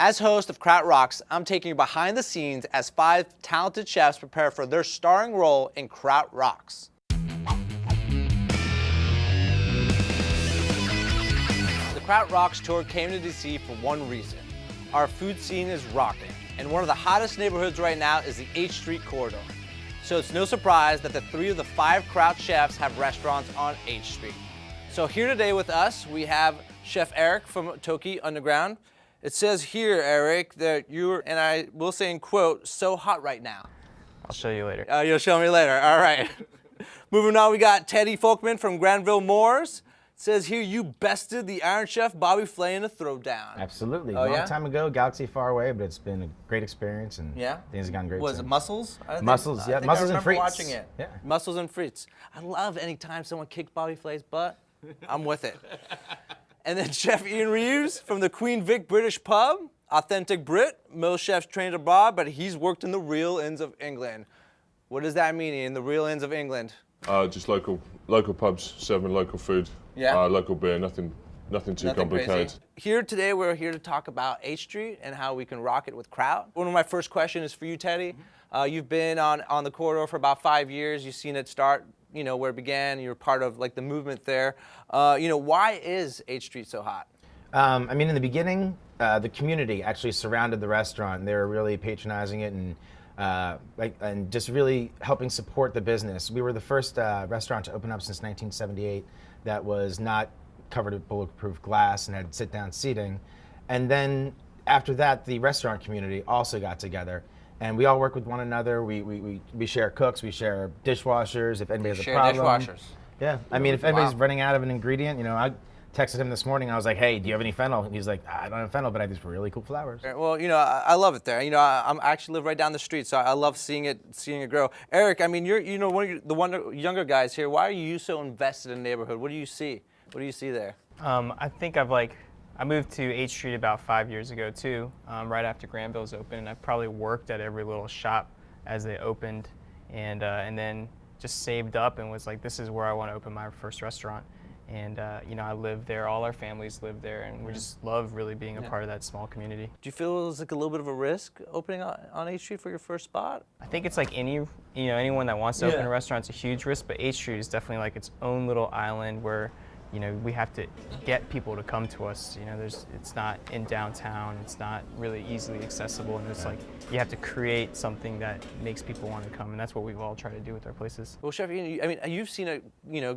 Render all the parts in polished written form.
As host of Kraut Rocks, I'm taking you behind the scenes as 5 talented chefs prepare for their starring role in Kraut Rocks. The Kraut Rocks tour came to DC for one reason. Our food scene is rocking, and one of the hottest neighborhoods right now is the H Street corridor. So it's no surprise that the 3 of the 5 Kraut chefs have restaurants on H Street. So here today with us, we have Chef Eric from Toki Underground. It says here, Eric, that you're, and I will say in quote, so hot right now. I'll show you later. You'll show me later, all right. Moving on, we got Teddy Folkman from Granville Moors. It says here you bested the Iron Chef Bobby Flay in a throwdown. Absolutely. Oh, Long time ago, galaxy far away, but it's been a great experience and things have gone great. Was it Muscles? Muscles, yeah. Muscles and Frites. Watching it. Yeah. Muscles and Frites. I love any time someone kicks Bobby Flay's butt. I'm with it. And then Chef Ian Reeves from the Queen Vic British Pub. Authentic Brit. Most chefs trained abroad, but he's worked in the real ends of England. What does that mean, Ian, the real ends of England? Just local pubs serving local food. Yeah. Local beer, nothing too complicated. Crazy. Here today, we're here to talk about H Street and how we can rock it with Kraut. One of my first questions is for you, Teddy. You've been on the corridor for about 5 years. You've seen it start, where it began. You're part of like the movement there. Why is H Street so hot? I mean, in the beginning, the community actually surrounded the restaurant. They were really patronizing it and just really helping support the business. We were the first restaurant to open up since 1978 that was not covered with bulletproof glass and had sit-down seating. And then after that, the restaurant community also got together. And we all work with one another. We share cooks, we share dishwashers. If anybody has a problem, dishwashers. Yeah, I mean, if anybody's running out of an ingredient, I texted him this morning. I was like, "Hey, do you have any fennel?" And he's like, "I don't have fennel, but I have these really cool flowers." Well, I love it there. I actually live right down the street, so I love seeing it grow. Eric, I mean, you're one of the younger guys here. Why are you so invested in the neighborhood? What do you see? What do you see there? I think I moved to H Street about 5 years ago too, right after Granville's opened, and I probably worked at every little shop as they opened, and then just saved up and was like, this is where I want to open my first restaurant. And I live there, all our families live there, and we just love really being a part of that small community. Do you feel it was like a little bit of a risk opening on H Street for your first spot? I think it's like anyone that wants to open a restaurant, it's a huge risk, but H Street is definitely like its own little island where we have to get people to come to us. It's not in downtown. It's not really easily accessible, and it's like you have to create something that makes people want to come, and that's what we've all tried to do with our places. Well, Chef, you've seen it,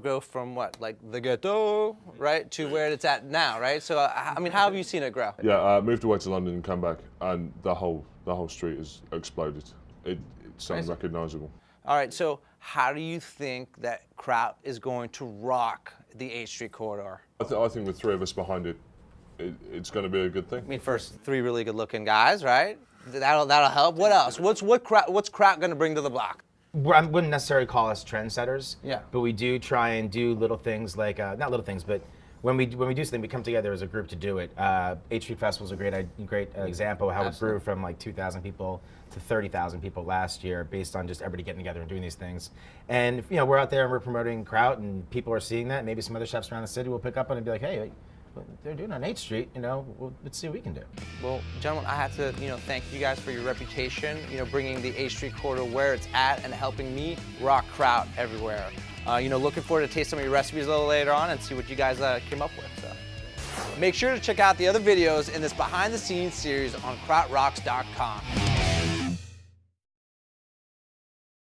go from what, like the ghetto, right, to where it's at now, right? So, how have you seen it grow? Yeah, I moved away to London and come back, and the whole street has exploded. It sounds recognizable. All right, so how do you think that Kraut is going to rock the H Street corridor? I think with 3 of us behind it, it's going to be a good thing. I mean, first 3 really good-looking guys, right? That'll help. What else? What's Kraut going to bring to the block? I wouldn't necessarily call us trendsetters. Yeah. But we do try and do little things like not little things, but when we do something, we come together as a group to do it. H Street Festival is a great example of how it grew from like 2,000 people to 30,000 people last year, based on just everybody getting together and doing these things. And we're out there and we're promoting Kraut, and people are seeing that. Maybe some other chefs around the city will pick up on it and be like, "Hey, they're doing it on H Street. Let's see what we can do." Well, gentlemen, I have to thank you guys for your reputation. Bringing the H Street corridor where it's at and helping me rock Kraut everywhere. Looking forward to taste some of your recipes a little later on and see what you guys came up with. So, make sure to check out the other videos in this behind-the-scenes series on krautrocks.com.